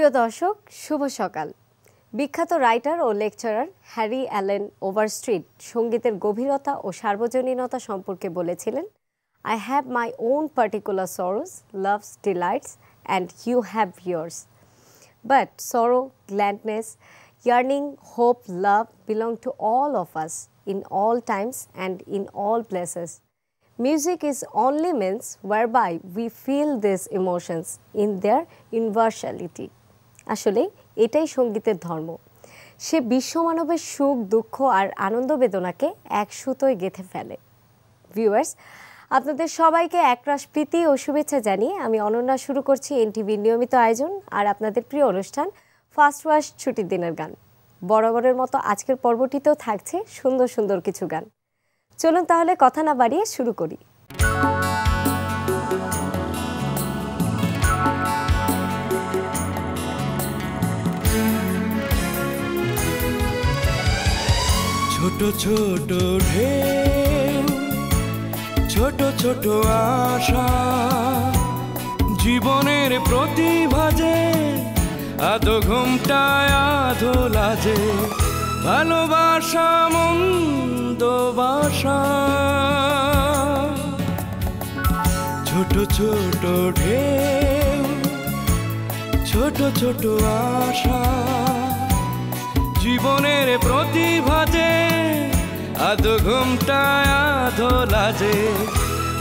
প্রিয় দর্শক শুভ সকাল। বিখ্যাত রাইটার ও লেকচারার হ্যারি অ্যালেন ওভারস্ট্রিট সঙ্গীতের গভীরতা ও সার্বজনীনতা সম্পর্কে বলেছিলেন, I have my own particular sorrows, loves, delights, and you have yours. But sorrow, gladness, yearning, hope, love belong to all of us in all times and in all places. Music is only means whereby we feel these emotions in their universality. আসলে এটাই সঙ্গীতের ধর্ম। সে বিশ্বমানবের সুখ, দুঃখ আর আনন্দ বেদনাকে এক সুতোয় গেঁথে ফেলে। Viewers, আপনাদের সবাইকে একরাশ প্রীতি ও শুভেচ্ছা জানিয়ে আমি অনন্যা শুরু করছি এনটিভির নিয়মিত আয়োজন আর আপনাদের প্রিয় অনুষ্ঠান ফার্স্ট ওয়াশ ছুটির দিনের গান। বরাবরের মতো আজকের পর্বটিতেও থাকছে সুন্দর সুন্দর কিছু গান। চলুন তাহলে কথা না বাড়িয়ে শুরু করি। ছোট ছোট ঢেউ, ছোট ছোট আশা, জীবনের প্রতিভাজে আধো ঘুমটায় আধো লাজে, ভালোবাসা মন্দ বাসা। ছোট ছোট ঢেউ, ছোট ছোট আশা, জীবনের প্রতিভাজে আধো ঘুমটায় আধো লাজে,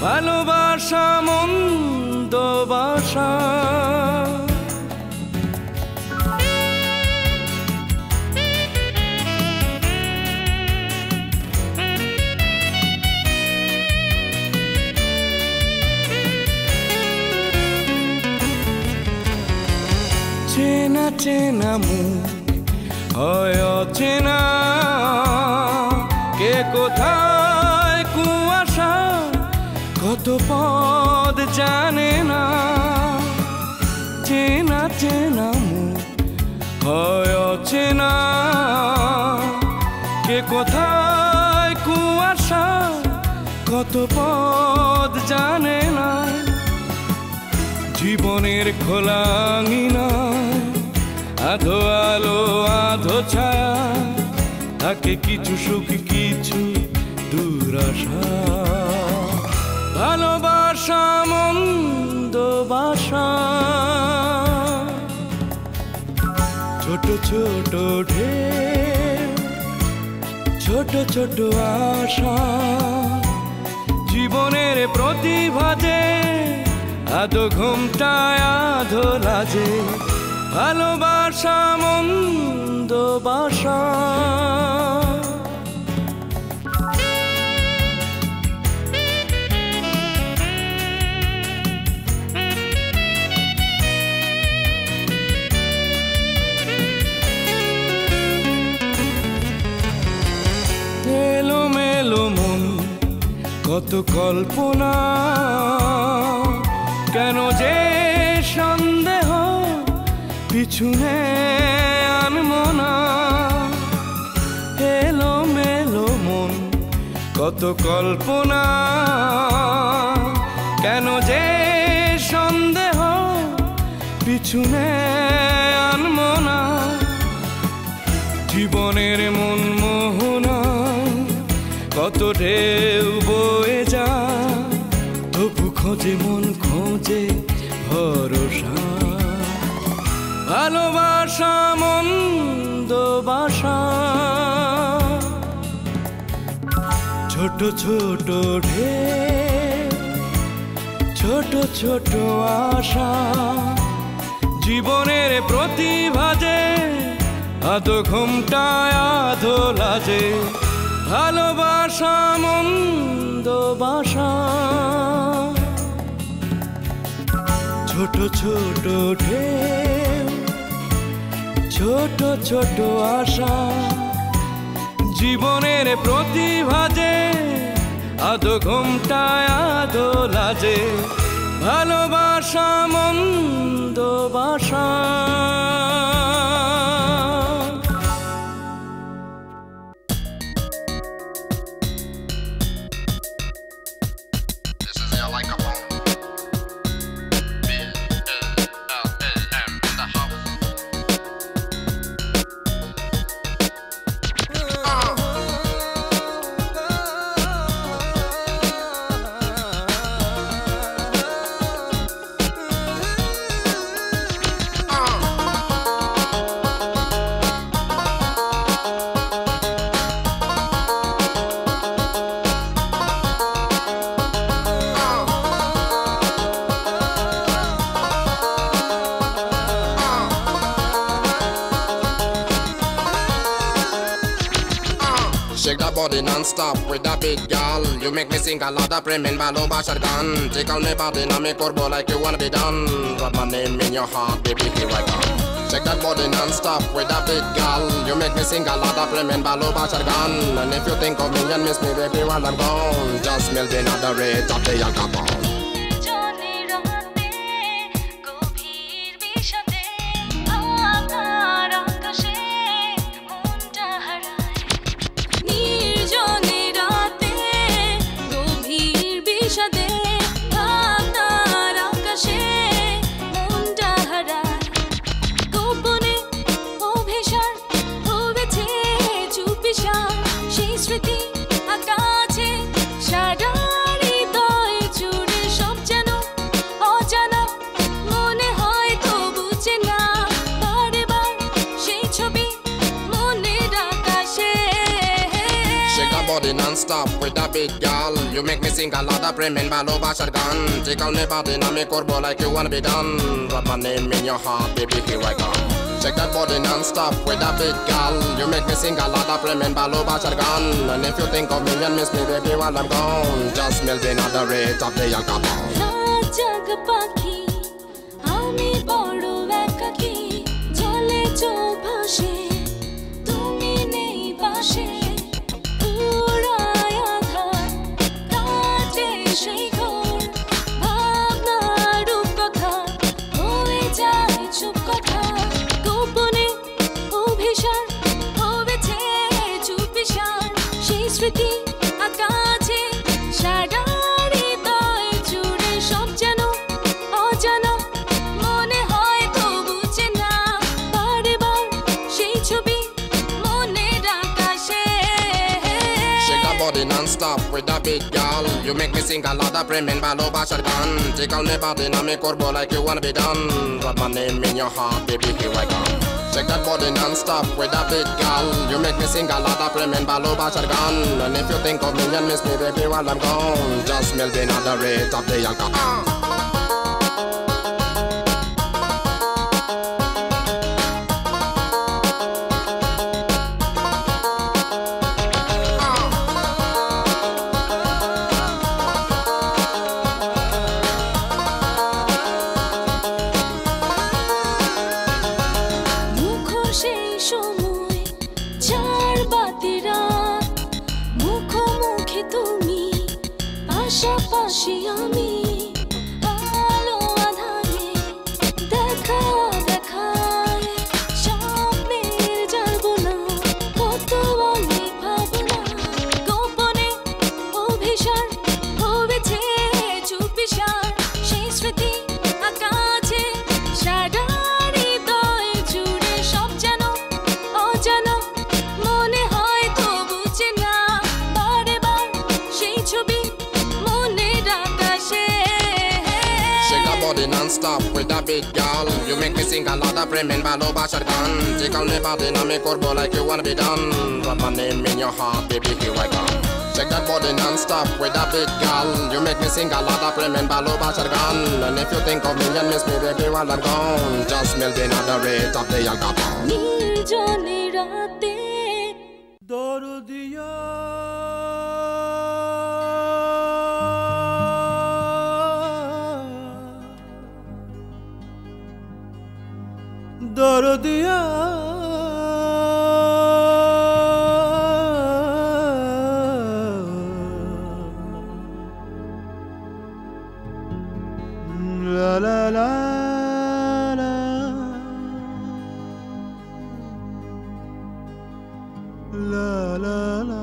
ভালোবাসা মন্দ বাসা। চেনা চেনা মুখ হয় অচেনা, কে কোথায় কুয়াশা, কত পদ জানে না। চেনা চেনা মুখ হয় অচেনা, কে কোথায় কুয়াশা, কত পদ জানে না। জীবনের খোলা আঙিনা, আধো আলো আধো ছায়া, থাকে কিছু সুখ কিছু দুরাশা, ভালোবাসা মন্দ বাসা। ছোট ছোট ঢেউ, ছোট ছোট আশা, জীবনের প্রতিভাজে আধো ঘুমটায় আধো লাজে, ভালোবাসা মন্দ বাসা। এলো মেলো মন কত কল্পনা, কেন যে সন্দেহ পিছনে আনমো না। এলো মেলো মন কত কল্পনা, কেন যে সন্দেহ পিছনে আনমো না। জীবনের মন মোহনা কত ঢেউ বয়ে যায়, তবু খোঁজে মন খোঁজে ভরসা, ভালোবাসা মন্দ বাসা। ছোট ছোট ঢেউ, ছোট ছোট আশা, জীবনের প্রতিভাজে আধো ঘুমটায় আধো লাজে, ভালোবাসা মন্দ বাসা। ছোট ছোট ঢেউ, ছোট ছোট আশা, জীবনের প্রতিভাজে আধো ঘুমটায় আধো লাজে, ভালোবাসা মন্দ বাসা। Shake that body non-stop with that big gal. You make me sing a lot of premen ভালোবাসার গান. Tickle me body na me করবো like you wanna be done. Write my name in your heart, baby, here I come. Shake that body non-stop with that big gal. You make me sing a lot of premen ভালোবাসার গান. And if you think of me and miss me, baby, while I'm gone, just melt in at the rate of the alcohol. Non-stop with that big gal. You make me sing a lot of premen ভালোবাসার গান. Tickle me body na me করবো like you wanna be done. Write my name in your heart, baby, here I come. Check that body non-stop with that big gal. You make me sing a lot of premen ভালোবাসার গান. And if you think of me and miss me, baby, while I'm gone, just melt in at the rate of the alcohol. জাগ পাখি আমি বড় একাকী জলে চোখ ভাসে তুমি নেই পাশে Non-stop with that big gal. You make me sing a lot of premen ভালোবাসার গান. Tickle me body na me করবো like you wanna be done. Write my name in your heart, baby, here I come. Check that body non-stop with that big gal. You make me sing a lot of premen ভালোবাসার গান. And if you think of me and miss me, baby, while I'm gone, just melt in at the rate of the alcohol. পাশাপাশি আমি আলো আধারে দেখা দেখায় স্বপ্নের জালবোনা কত অনেক ভাবনা গোপনে অভিসার হয়েছে চুপিসার সেই স্মৃতি আকাশে সারা হৃদয় জুড়ে সব যেন অজানা মনে হয় তো বুঝে না বারে বার সেই ছবি Non-stop with that big gal. You make me sing a lot of premen ভালোবাসার গান. Tickle me body na me করবো like you wanna be done. Write my name in your heart, baby, here I come. Check that body non-stop with that big gal. You make me sing a lot of premen ভালোবাসার গান. And if you think of me and miss me, baby, while I'm gone, just melt in at the rate of the alcohol. নির্জনে রাতে দরদিয়া দরদিয়া লা লা লা লা লা লা লা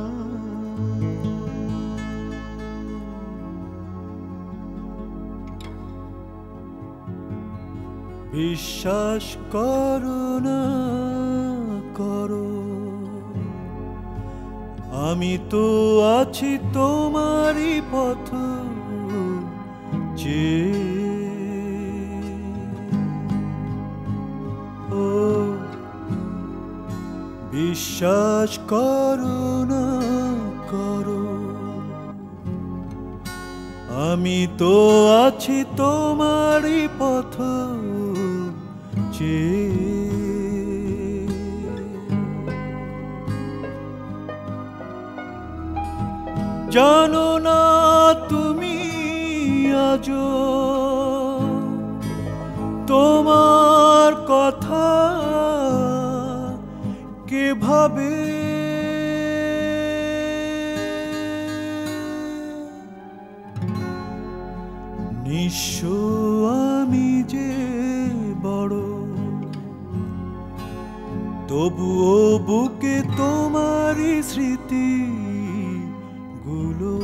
বিশ্বাস করো না করো আমি তো আছি তোমারই পথ চেয়ে ও বিশ্বাস করো না করো আমি তো আছি তোমারই পথ চেয়ে জানো না তুমি আজও তোমার কথা কে ভাবে নিঃস্ব আমি যে বড় তবুও বুকে তোমারই স্মৃতি গুলো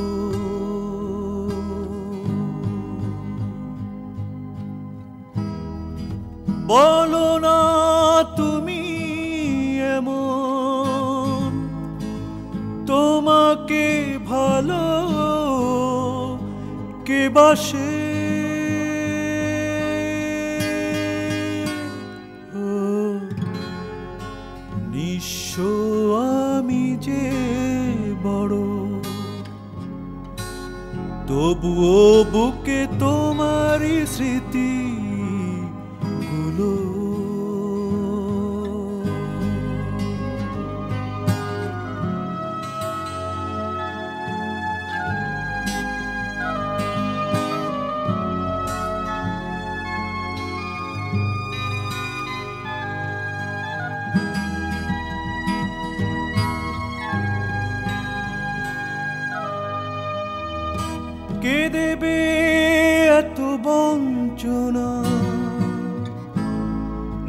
বলো না তুমি এমন তোমাকে ভালো কে বাসে নিঃস্ব আমি যে বড় তবুও বুকে তোমারই স্মৃতি গুলো কে দেবে এত বঞ্চনা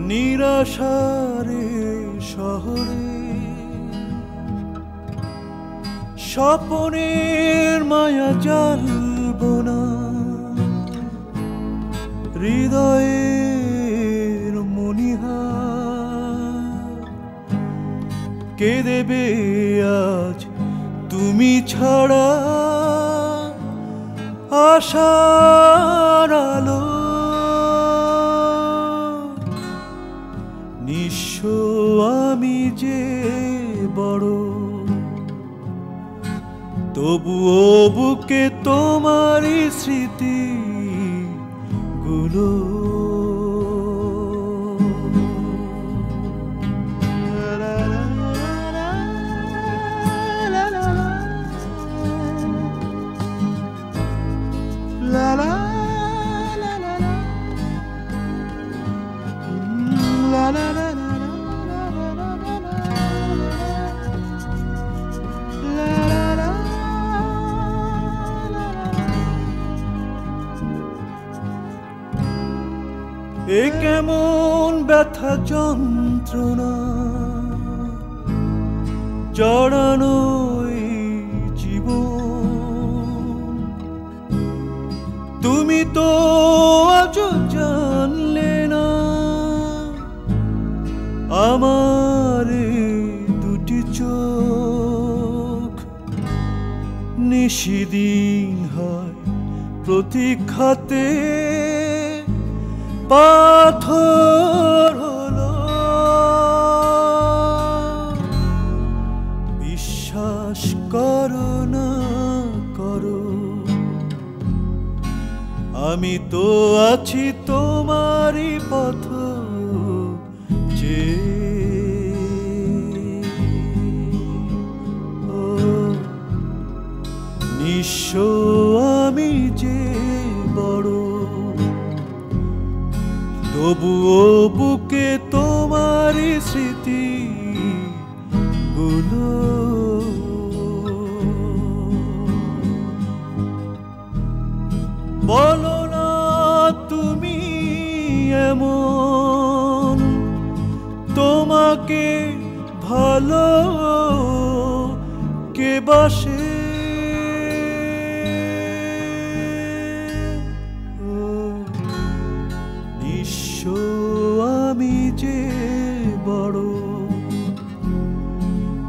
নিরাশারে শহরে স্বপনের মায়া জ্বালবো না হৃদয়ের মণিহার কে দেবে আজ তুমি ছাড়া আশার আলো নিঃস্ব আমি যে বড় তবুও বুকে তোমারই স্মৃতি গুলো এ কেমন ব্যথা যন্ত্রণা জড়ানো জীবন তুমি তো আজ জানলে না আমার দুটি চোখ নিশিদিন হয় প্রতীক্ষাতে পাথর হলো বিশ্বাস করো না করো আমি তো আছি তোমারই পথ নিঃস্ব আমি যে বড় তবুও বুকে তোমারই স্মৃতি গুলো বলো না তুমি এমন তোমাকে ভালো কে বাসে আমি যে বড়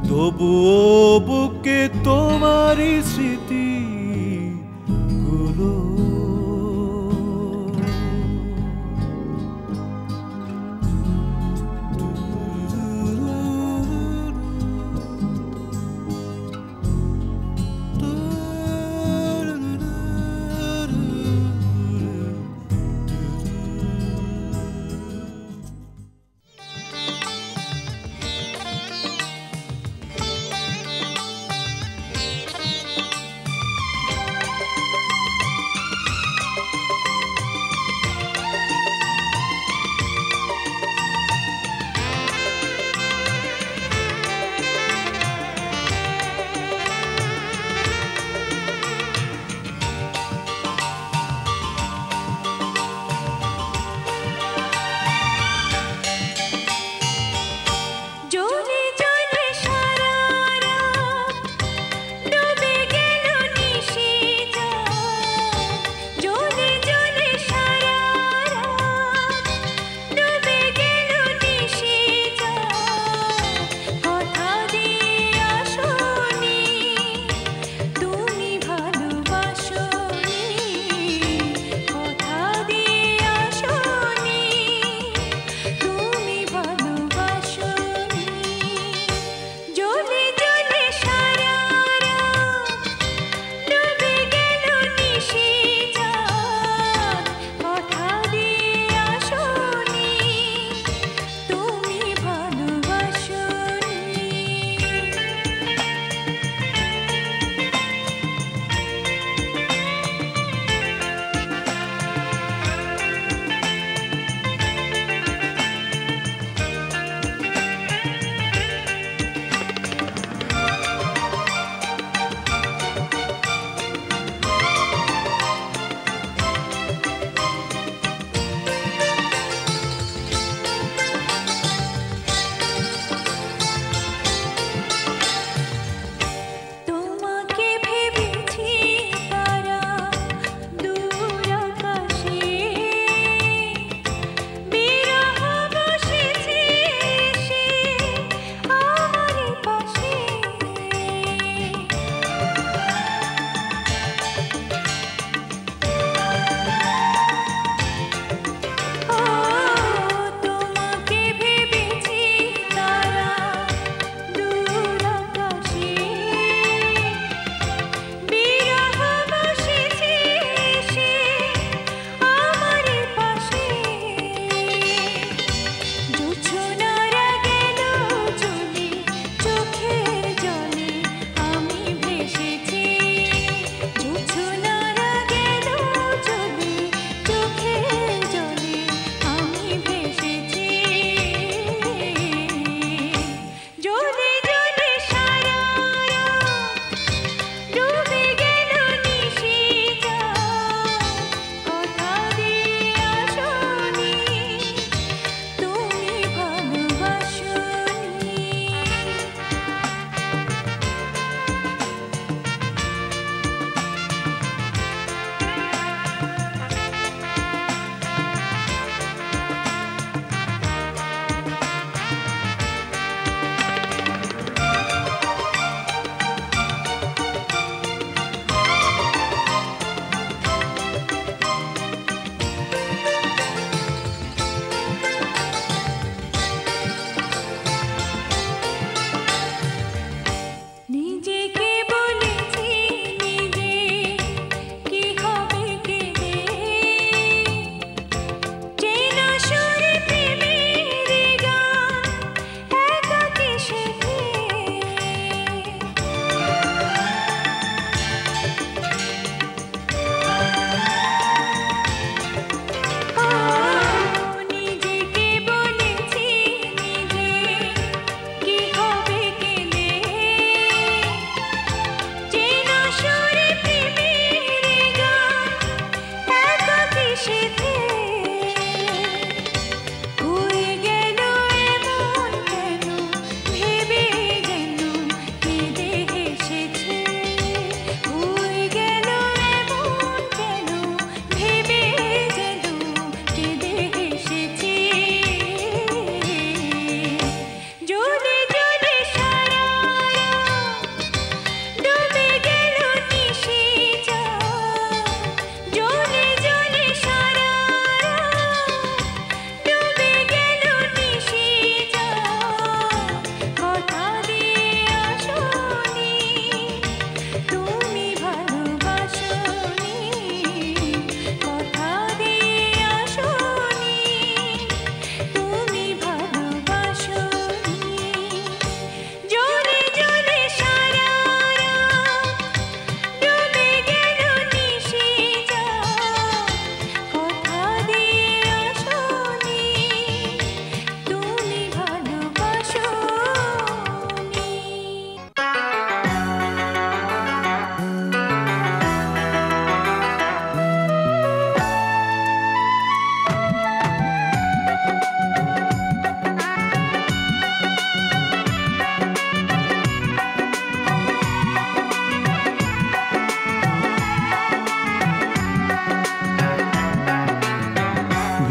তবুও বুকে তোমারই স্মৃতি গুলো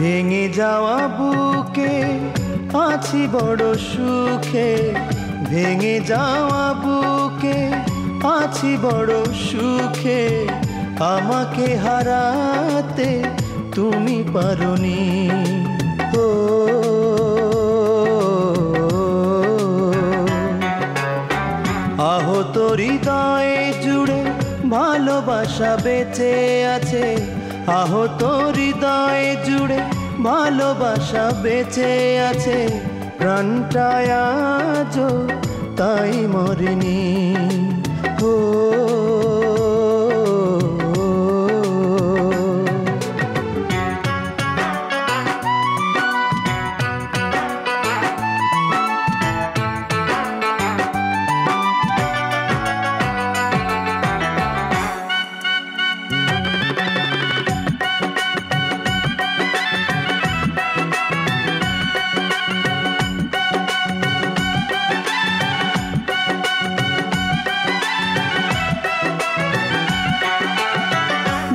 ভেঙে যাওয়া বুকে আছি বড় সুখে, ভেঙে যাওয়া বুকে আছি বড় সুখে, আমাকে হারাতে তুমি পারোনি। ও আহত হৃদয়ে জুড়ে ভালোবাসা বেঁচে আছে, আহত হৃদয়ে জুড়ে ভালোবাসা বেঁচে আছে, প্রাণটায় আজও তাই মরেনি। ও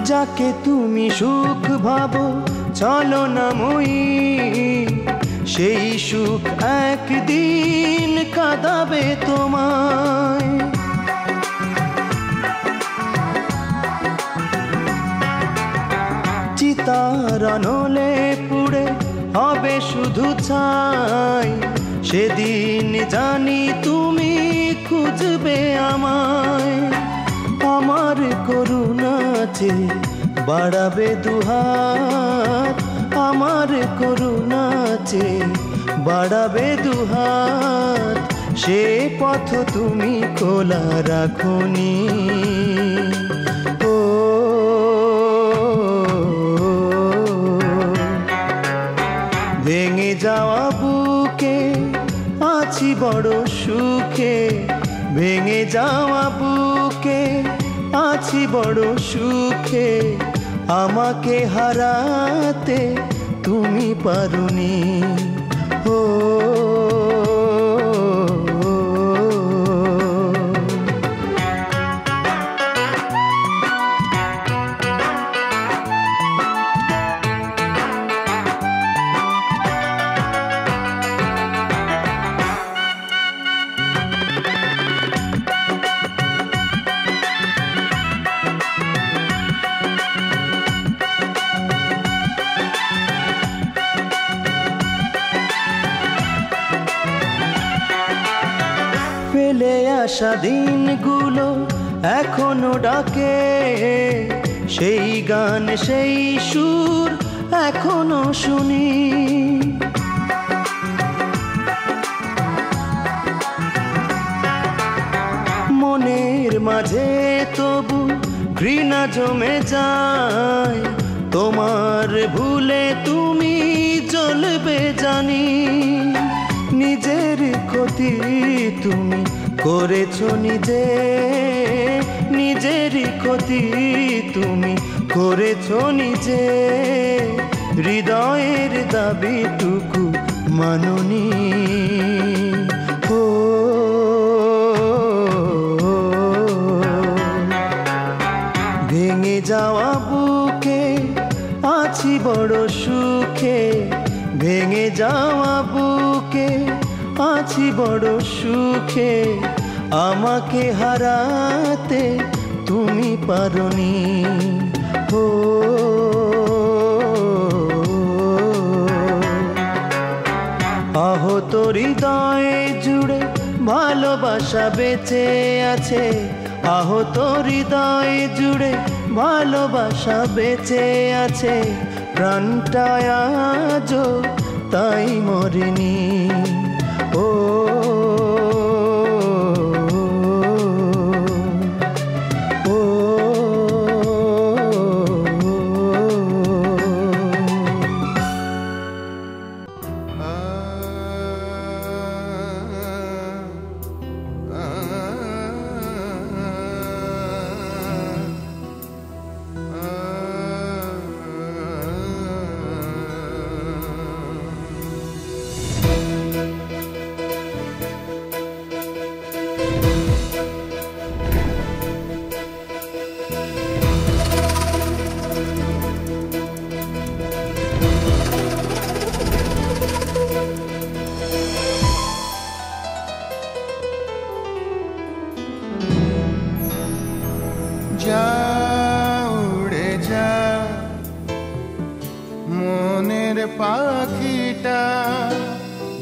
যাকে তুমি সুখ ভাবো চলো না মই, সেই সুখ একদিন কাঁদাবে তোমায়। চিতার আনলে পুড়ে হবে শুধু ছাই, সেদিন জানি তুমি খুঁজবে আমায়। আমার করুণাতে বাড়াবে দুহাত, আমার করুণাতে বাড়াবে দুহাত, সে পথ তুমি খোলা রাখোনি। ও ভেঙে যাওয়া বুকে আছি বড় সুখে, ভেঙে যাওয়া বুকে আছি বড় সুখে, আমাকে হারাতে তুমি পারোনি। ও ফেলে আসা দিনগুলো এখনো ডাকে, সেই গান সেই সুর এখনো শুনি। মনের মাঝে তবু ঘৃণা জমে যায়, তোমার ভুলে তুমি জ্বলবে জানি। নিজের ক্ষতি তুমি করেছো নিজে, নিজের ক্ষতি তুমি করেছো নিজে, হৃদয়ের দাবিটুকু মাননি। ও ভেঙে যাওয়া বুকে আছি বড় সুখে, ভেঙে যাওয়া বুকে আছি বড় সুখে, আমাকে হারাতে তুমি পারোনি। ও আহত হৃদয়ে জুড়ে ভালোবাসা বেঁচে আছে, আহত হৃদয়ে জুড়ে ভালোবাসা বেঁচে আছে, প্রাণটায় আজও তাই মরেনি। ও পাখিটা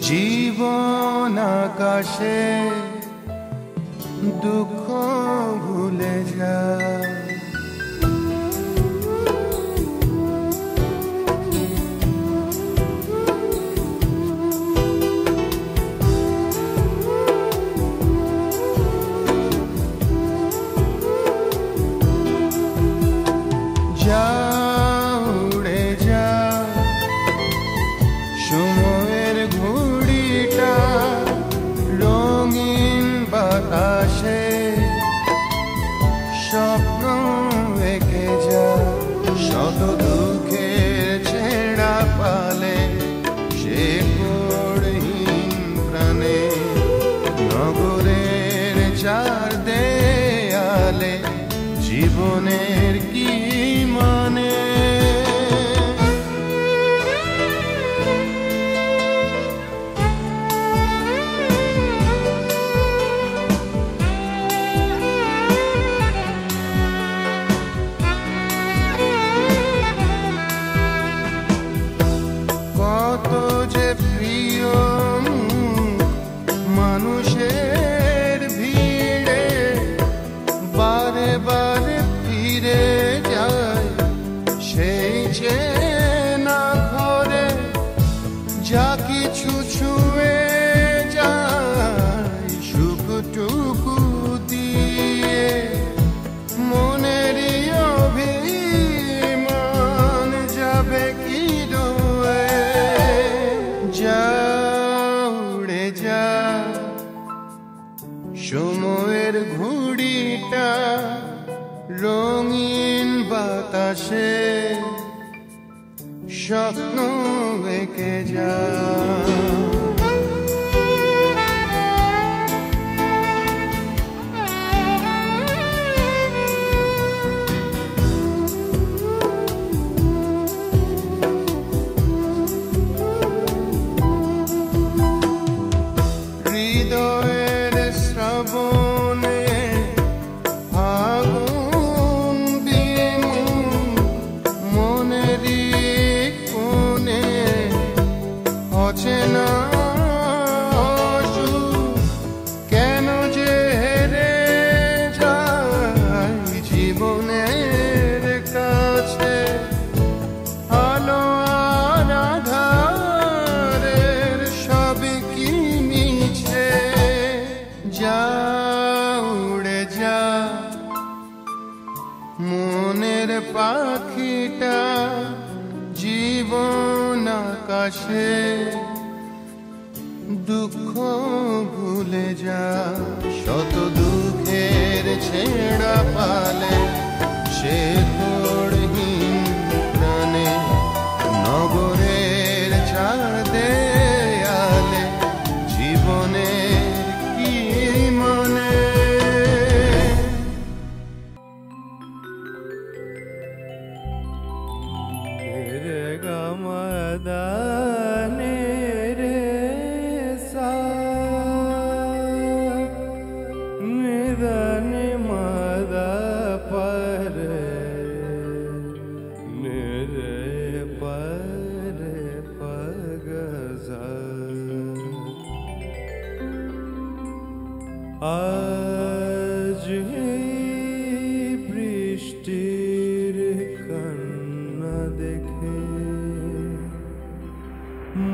জীবন আকাশে দুঃখ ভুলে যায়। জীবনের কি মানে কত যে প্রিয় মানুষের ভিড়ে বারে বারে ফিরে যায় সেই চেনা ঘরে, যা কিছু ছুঁয়ে যায় সুখটুকু দিয়ে মনের অভিমান যাবে কি রয়ে। যা উড়ে যা সময়ের ঘুড়িটা রঙিন বাতাসে স্বপ্ন এঁকে যা। হৃদয়ের শ্রাবণে আগুন বিমু মনেরই কোণে অচেনা কেন যে হেরে যায় জীবনের কাছে। আলো আর আঁধারের সবই কি মিছে। যা উড়ে যা মনের পাখিটা জীবন আকাশে দুঃখ ভুলে যা। শত দুঃখের ছেঁড়া পালে সে তোড়হীন প্রাণে নগরের চার দেয়ালে জীবনের কি মানে। রে গমদানে রে সা নিদানে মাদা পরে নিরে পরে পগজা। আজ বৃষ্টির কান্না দেখে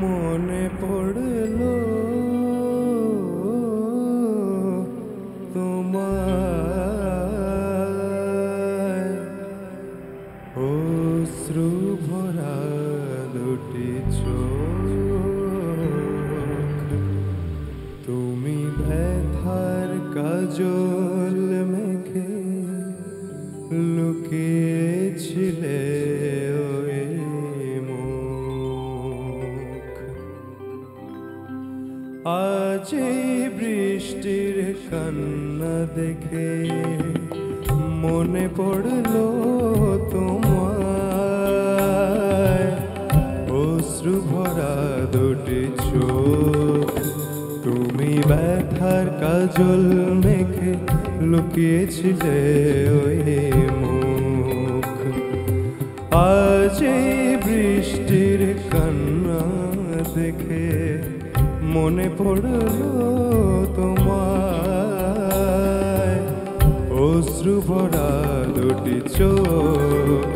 মনে পড়লো তোমায়। অশ্রু ভরা দুটি চোখ তুমি ব্যথার কাজল মেখে লুকিয়েছিলে ওই মুখ। আজ বৃষ্টির কান্না দেখে মনে পড়লো তোমায়। অশ্রু ভরা দুটি চোখ তুমি ব্যথার কাজল মেখে লুকিয়েছিলে ওই মুখ। আজ এই বৃষ্টির কান্না দেখে মনে পড়ল তোমায়, অশ্রু ভরা দুটি চোখ,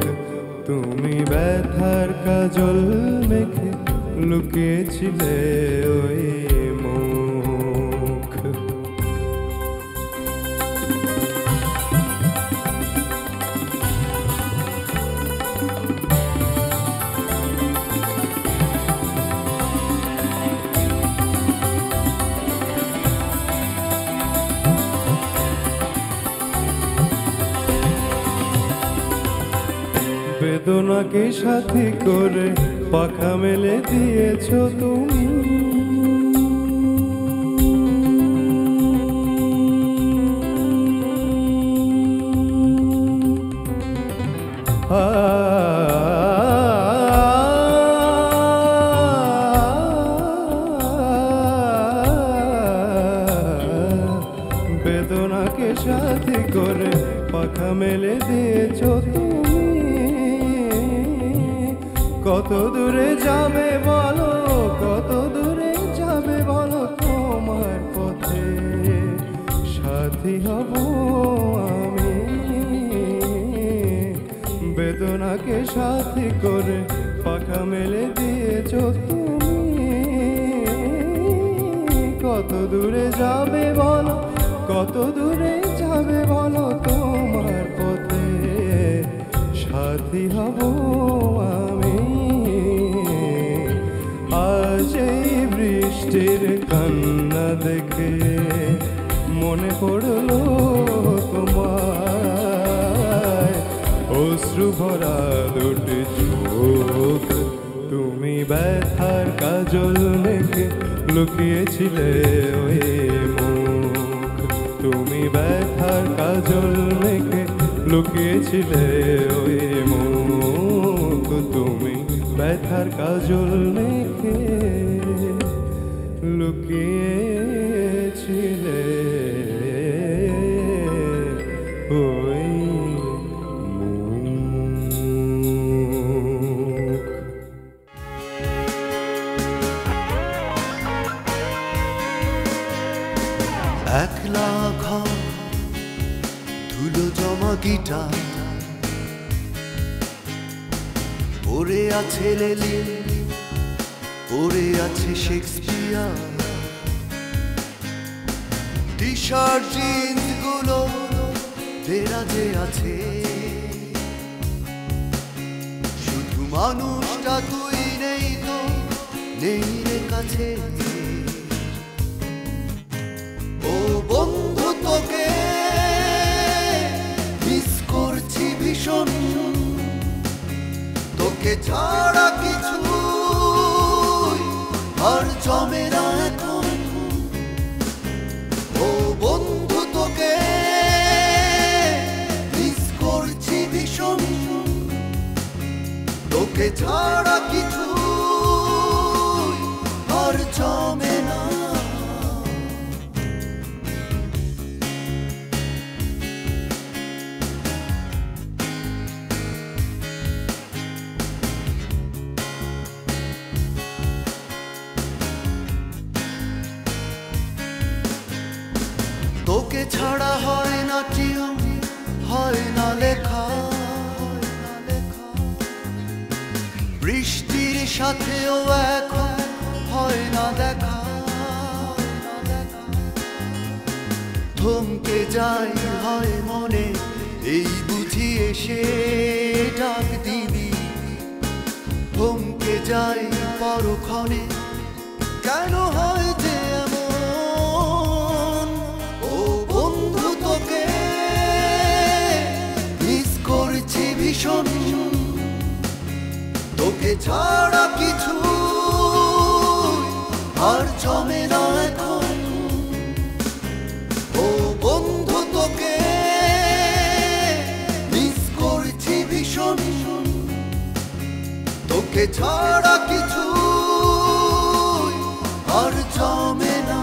তুমি ব্যথার কাজল মেখে লুকিয়েছিলে ওই মুখ। বেদনাকে সাথী করে পাখা মেলে দিয়েছো তুমি, বেদনাকে সাথী করে পাখা মেলে দিয়েছো তুমি। কত দূরে যাবে বলো, কত দূরে যাবে বলো, তোমার পথে সাথী হব আমি। বেদনাকে সাথী করে পাখা মেলে দিয়েছো তুমি, কত দূরে যাবে বলো, কত দূরে যাবে বলো, তোমার পথে সাথী হব আমি। আজ এই বৃষ্টির কান্না দেখে মনে পড়ল তোমায়, অশ্রু ভরা দুটি চোখ, তুমি ব্যথার কাজল মেখে লুকিয়েছিলে ওই মুখ, তুমি ব্যথার কাজল মেখে লুকিয়েছিলে ওই মুখ, তুমি ব্যথার কাজল মেখে লুকিয়েছিলে ওই মুখ। একলা ঘর ধুলো জমা গিটার, পড়ে আছে লেলি, পড়ে আছে শেক্সপিয়ার, টি শার্ট জিন্স গুলো দেরাজে আছে, শুধু মানুষটা তুই নেই তো, নেই রে কাছে। ও বন্ধু তোকে মিস করছি ভীষণ, তোকে ছাড়া কিছু আর জমে না এখন। ও বন্ধু তোকে মিস করছি ভীষণ, তোকে ছাড়া কিছু আর জমে না। তোকে ছাড়া হয় না টিউন, হয় না লেখা, বৃষ্টির সাথেও এখন হয় না দেখা। থমকে যাই হয় মনে, এই বুঝি এসে ডাক দিবি। থমকে যাই পরক্ষণে, কেন হয় যে এমন। ও বন্ধু তোকে মিস করছি ভীষণ, তোকে ছাড়া কিছু আর জমে না এখন। ও বন্ধু তোকে মিস করছি ভীষণ, তোকে ছাড়া কিছু আর জমে না।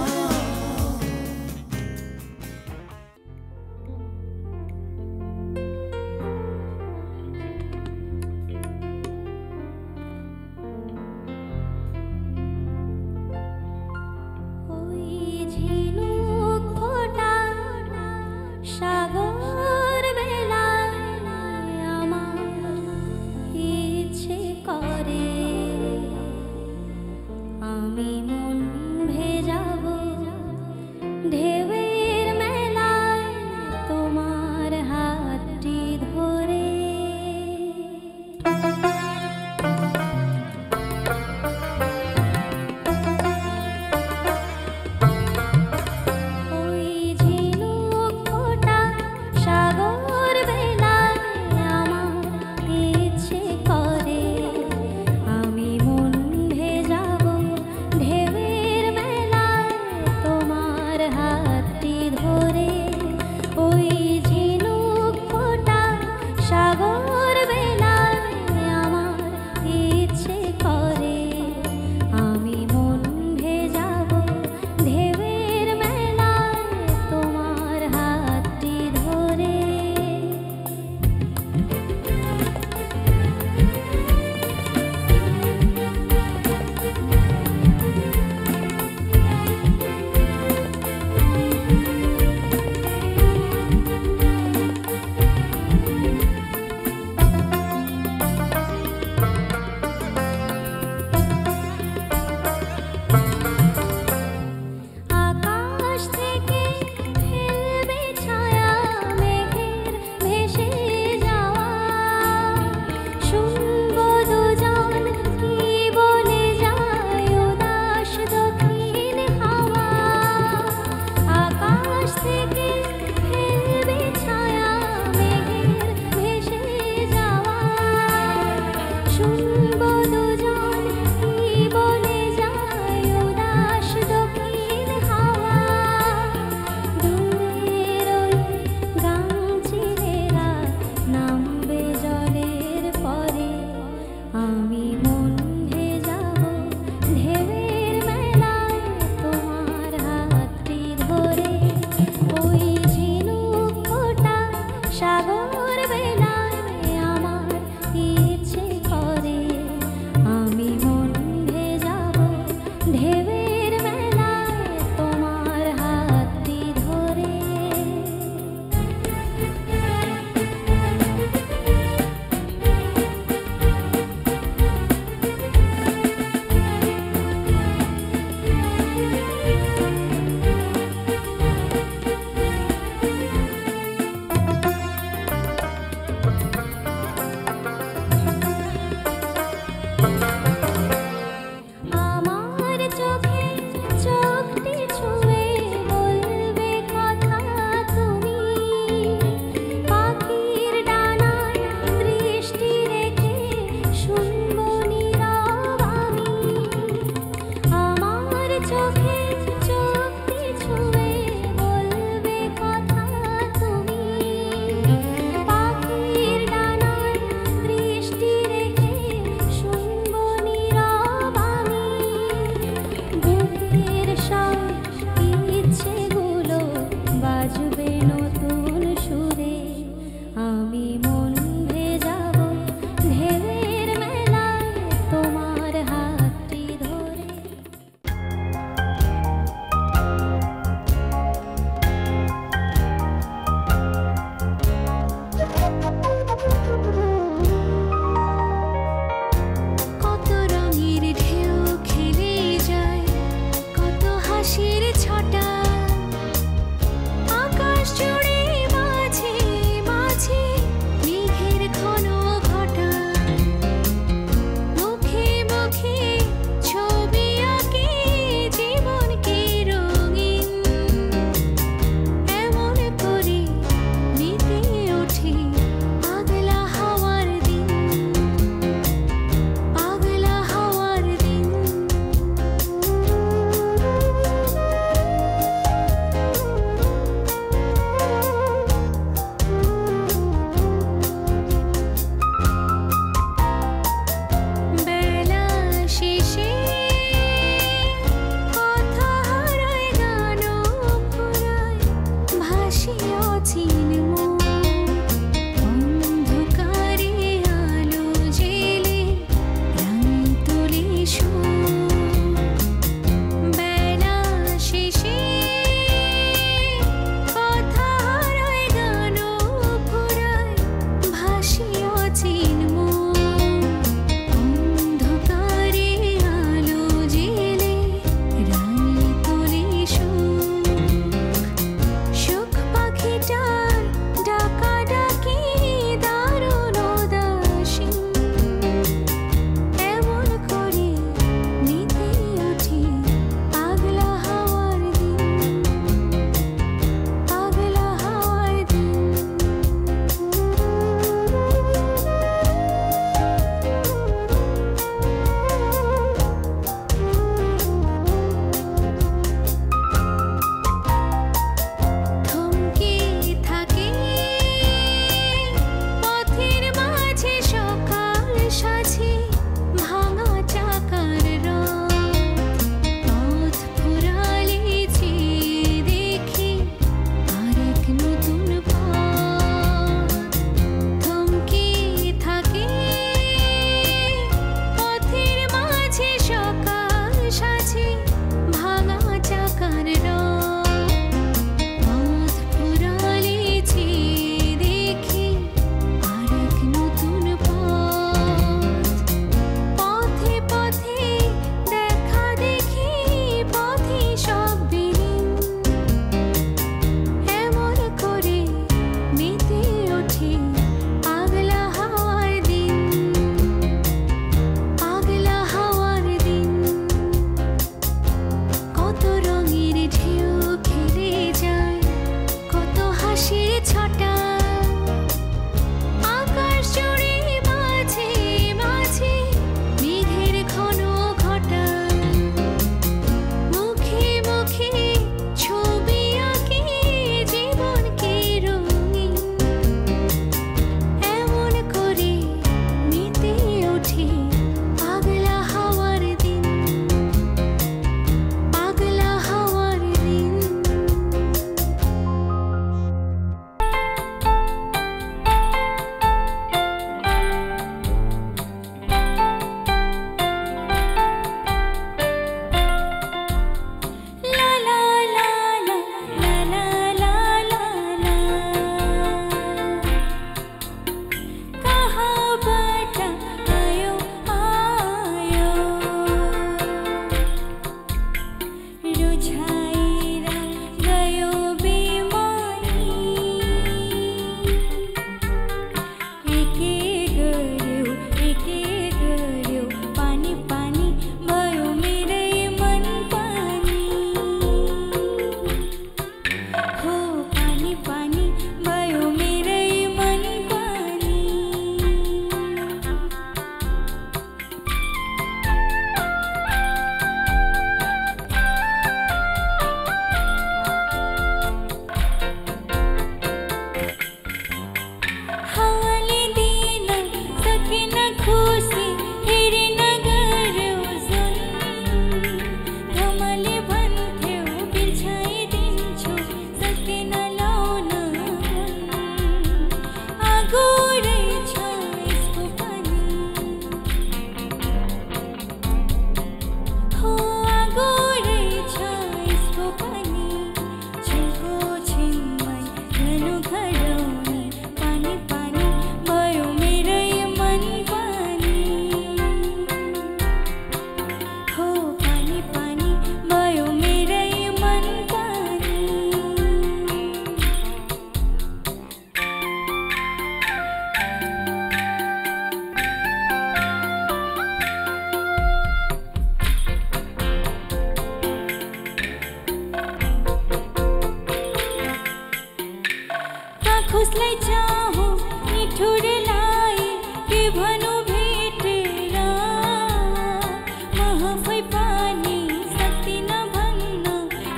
महाफै पानी शक्ति न भन्न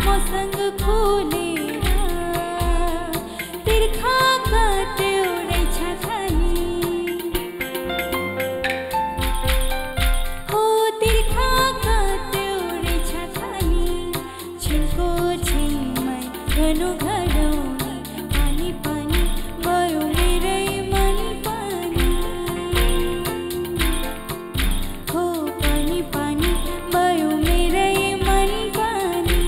मसँग खोलेर तिर्खा कट्यो रहेछ खानी हो तिर्खा कट्यो रहेछ खानी छिनको छिनमै घनो घरौनी पानी पानी भयो मेरै मन पानी हो पानी पानी भयो मेरै मन पानी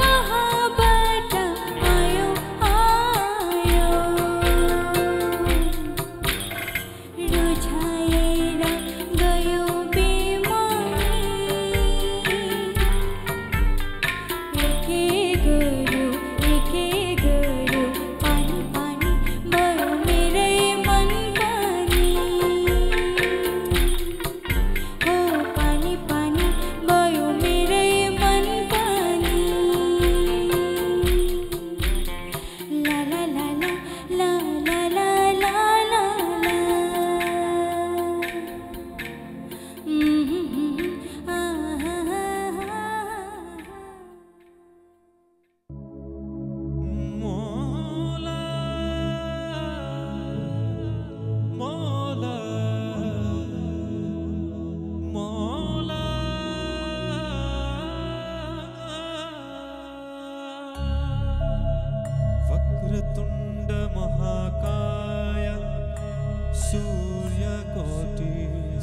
कहाँबाट आयो आयो रुझाएर गयो बेमानी एके गर्यो पानी पानी भयो मेरै मन पानी हो पानी पानी भयो मेरै मन पानी ला ला ला ला ला ला ला ला ला मोला मोला मोला वक्रतुंड महाकाय सूर्यकोटि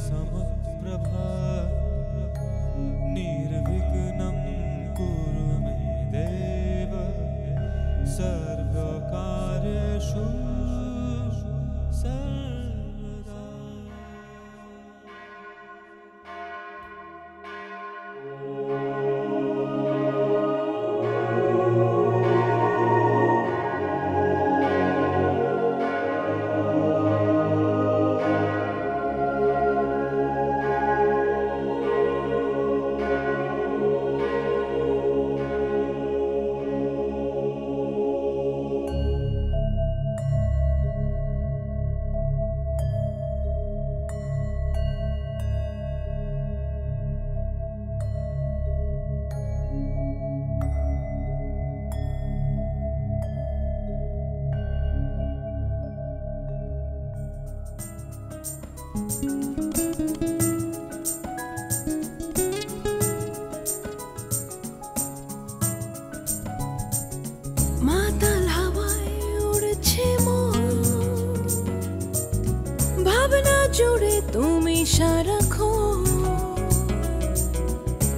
समप्रभा निर्विघ्नं कुरु मे देव सर्वकार्येषु सर्वदा মাতাল হাওয়ায় উড়ছে মন ভাবনা জুড়ে তুমি সারাক্ষণ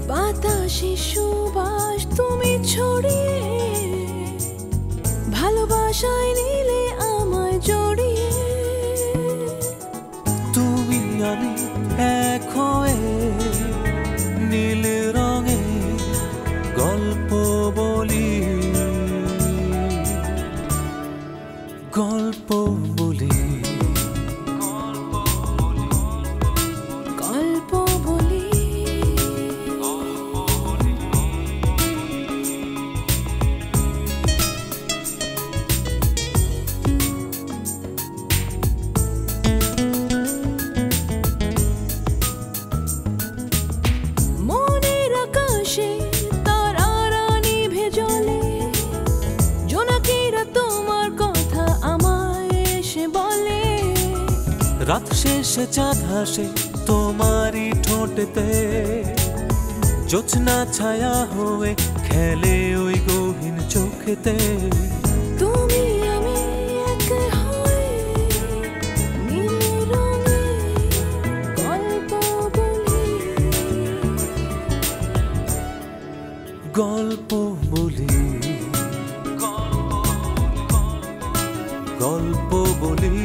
বাতাসে সুবাস তুমি ছড়িয়ে ভালোবাসায় নিলে আমায় জড়িয়ে তুমি আমি এক হয়ে নীল রঙে গল্প বলি গল্প বলি গল্প বলি মনের আকাশে তারারা নিভে জ্বলে জোনাকিরা তোমার কথা আমায় এসে বলে রাত শেষে চাঁদ হাসে তোমারই ঠোঁটেতে জোছনা ছায়া হয়ে খেলে ওই গহীন চোখেতে তুমি আমি এক হয়ে নীল রঙে গল্প বলি গল্প বলি গল্প বলি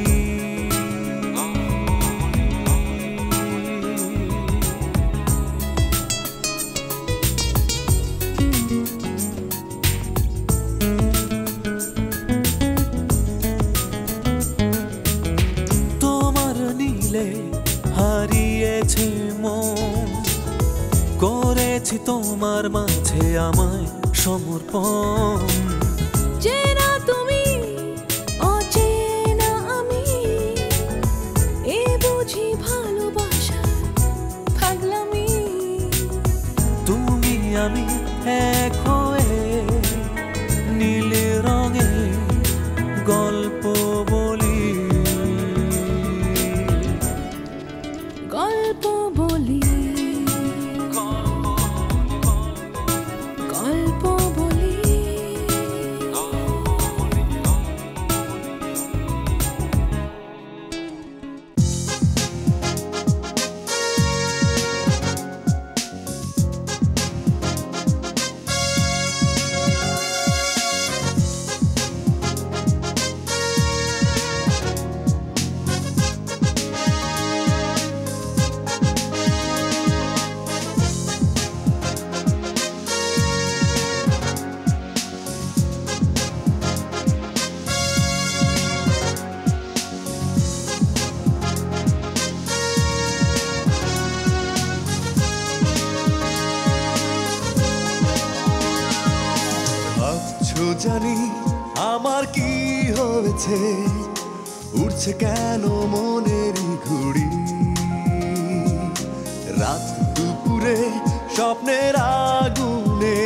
তোমার নীলে হারিয়েছে মন করেছি তোমার মাঝে আমায় সমর্পণ চেনা তুমি অচেনা আমি এ বুঝি ভালোবাসা আমি এক হয়ে নীল রঙে গল্প বলি গল্প বলি গল্প বলি ভাবছো জানি আমার কি হয়েছে উড়ছে কেন মনেরই ঘুড়ি রাত দুপুরে স্বপ্নের আগুনে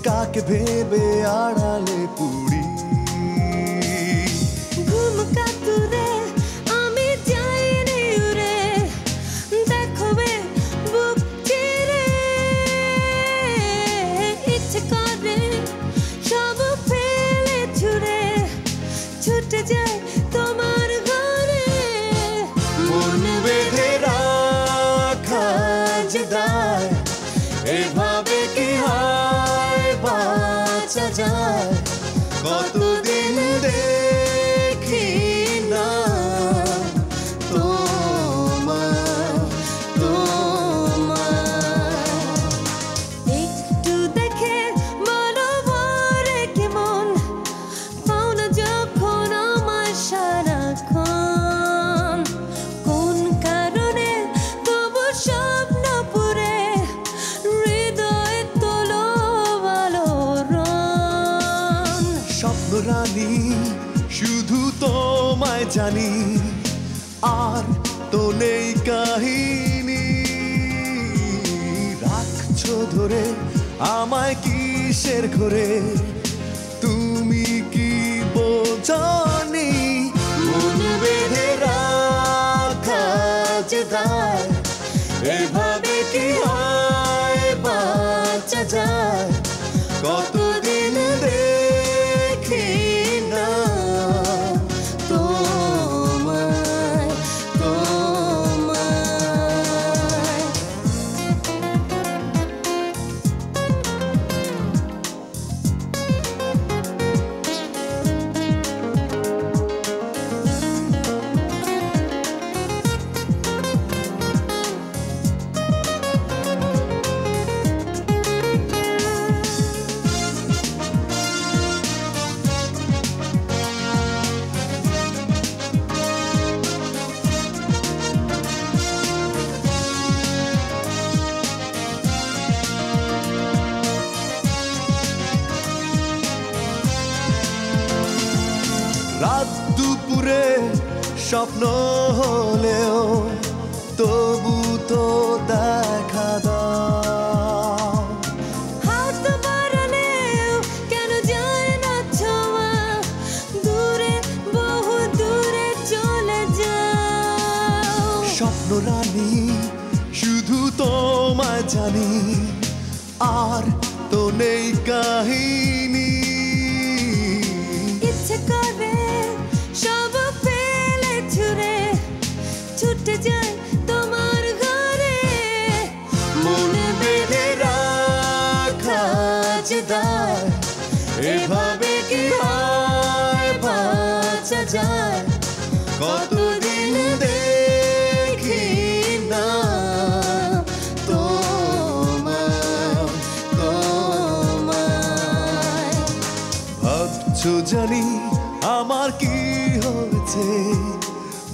কাকে ভেবে আড়ালে পুড়ি ঘুম কাতুরে আমি যাইনি উড়ে দেখবে বুক চিরে ইচ্ছে করে সব ফেলে ছুড়ে ছুটে যায় তোমার ঘরে মন বেঁধে রাখা যে দায় এভাবে কি হয় বাঁচা যায় কতদিন দেখি না তোমায় একটু দেখে মনো ভরে কেমন পাও না যখন আমার সারাক্ষণ কোন কারণে তবু স্বপ্ন পুরে হৃদয় তোলো ভালো রন স্বপ্ন রানী শুধু তোমায় জানি আর তো নেই কাহিনী রাখছো ধরে আমায় কিসের ঘরে তুমি কি বোঝনি মন বেঁধে রাখা যে দায় এভাবে কি হয় বাঁচা যায় কতদিন দেখি না তোমায় রাত দুপুরে স্বপ্ন হলেও তবু তো দেখা দাও হাত বাড়ালেও কেন যায় না ছোঁয়া দূরে বহু দূরে চলে যাও স্বপ্ন রানী শুধু তোমায় জানি আর তো নেই কাহিনী ইচ্ছে করে সব ফেলে ছুড়ে ছুটে যায় তোমার ঘরে মন বেঁধে রাখা যে দায় এভাবে কি হয় বাঁচা যায় কতদিন দেখি না তোমায় ভাবছো জানি আমার কি হয়েছে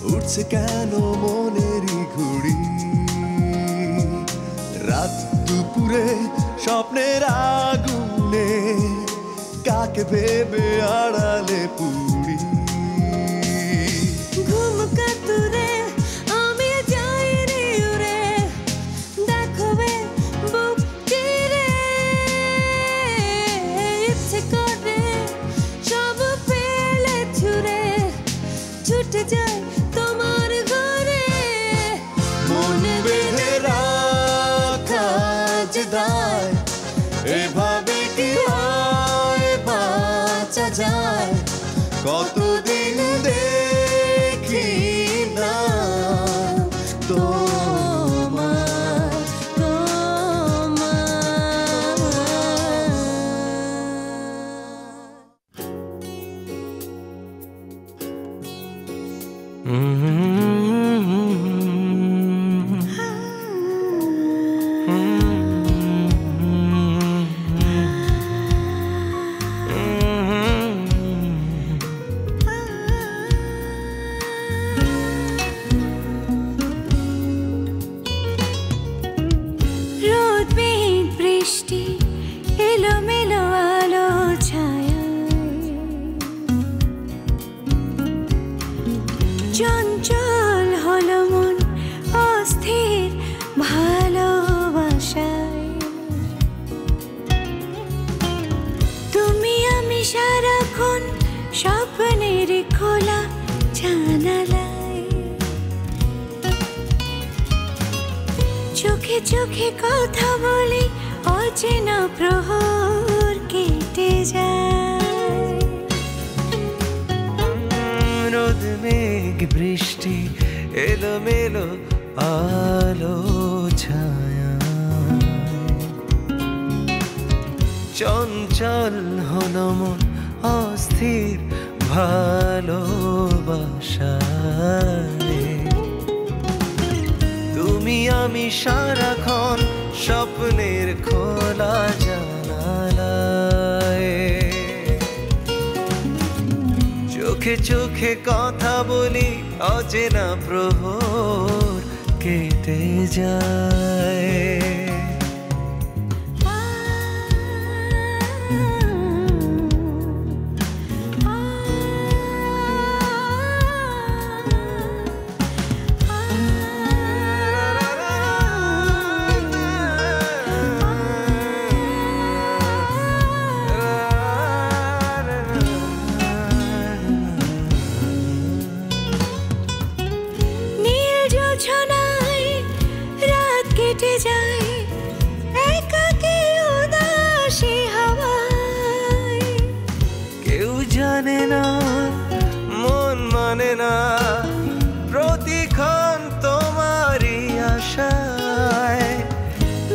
উঠছে কেন মনেরই ঘুড়ি রাত দুপুরে স্বপ্নের আগুনে কাকে ভেবে আড়ালে পুড়ি ঘুম কাতুরে আমি যাইনি উড়ে দেখবে বুক চিরে দায় এভাবে কি হয় বাঁচা যায় কতদিন দেখি না চঞ্চল হলো মন অস্থির ভালোবাসায় তুমি আমি সারাক্ষণ স্বপ্নের খোলা জানালায় চোখে চোখে কথা বলি অচেনা প্রহর কেটে যায় রোদ মেঘ বৃষ্টি এলোমেলো আলো ছায়া চঞ্চল হলো মন অস্থির ভালোবাসায় তুমি আমি সারাক্ষণ স্বপ্নের খোলা জানালায় চোখে চোখে কথা বলি অচেনা প্রহর কেটে যায় জানে না মন মানে না প্রতিক্ষণ তোমারই আশায়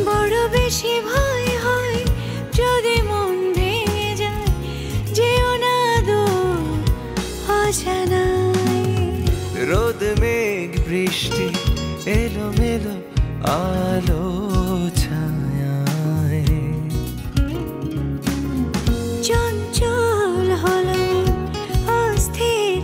বড় বেশি ভয় হয় যদি মন ভেঙে যায় যেও না দূর অজানায় রোদ মেঘ বৃষ্টি এলোমেলো আলো ছায়ায় চঞ্চল হলো অস্থির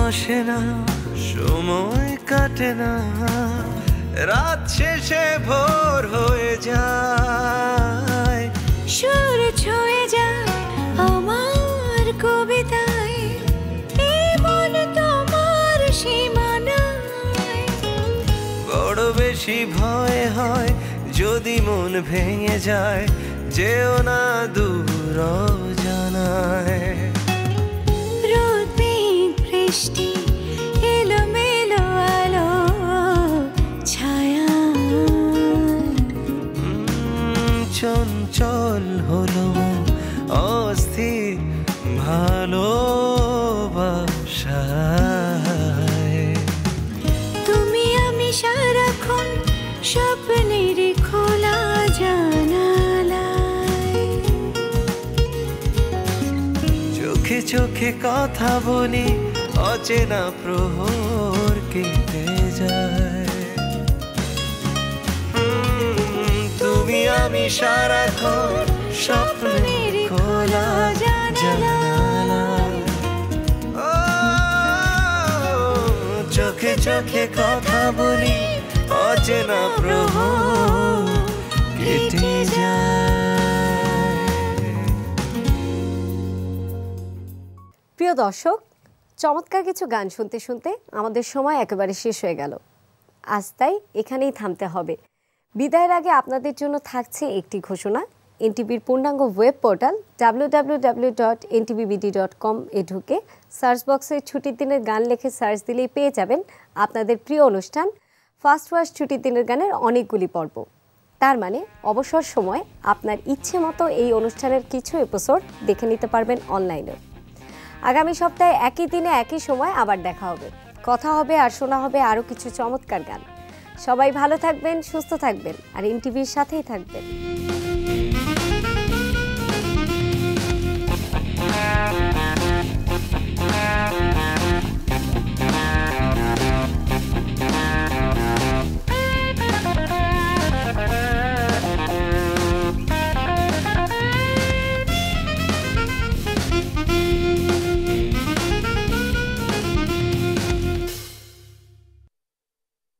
আসে না সময় কাটে না রাত শেষে ভোর হয়ে যায় সুর ছুঁয়ে যায় আমার কবিতায় এই মন তোমার সীমানায় বড় বেশি ভয় হয় যদি মন ভেঙে যায় যেও না দূর জানায় বৃষ্টি এলোমেলো আলো ছায়া চঞ্চল হলো অস্থির ভালোবাসায় তুমি আমি সারাক্ষণ স্বপ্নের খোলা জানালায় চোখে চোখে কথা বলি অচেনা প্রহর কেটে যায় তুমি আমি সারাক্ষণ স্বপ্নের খোলা জানালা চোখে চোখে কথা বলি অচেনা প্রহর কেটে যায়। প্রিয় দর্শক, চমৎকার কিছু গান শুনতে শুনতে আমাদের সময় একেবারে শেষ হয়ে গেল। আজ তাই এখানেই থামতে হবে। বিদায়ের আগে আপনাদের জন্য থাকছে একটি ঘোষণা। এনটিভির পূর্ণাঙ্গ ওয়েব পোর্টাল www.ntvbd.com এ ঢুকে সার্চ বক্সে ছুটির দিনের গান লিখে সার্চ দিলেই পেয়ে যাবেন আপনাদের প্রিয় অনুষ্ঠান ফার্স্ট ওয়াশ ছুটির দিনের গানের অনেকগুলি পর্ব। তার মানে অবসর সময় আপনার ইচ্ছে মতো এই অনুষ্ঠানের কিছু এপিসোড দেখে নিতে পারবেন অনলাইনে। আগামী সপ্তাহে একই দিনে একই সময় আবার দেখা হবে, কথা হবে আর শোনা হবে আরও কিছু চমৎকার গান। সবাই ভালো থাকবেন, সুস্থ থাকবেন আর এনটিভির সাথেই থাকবেন।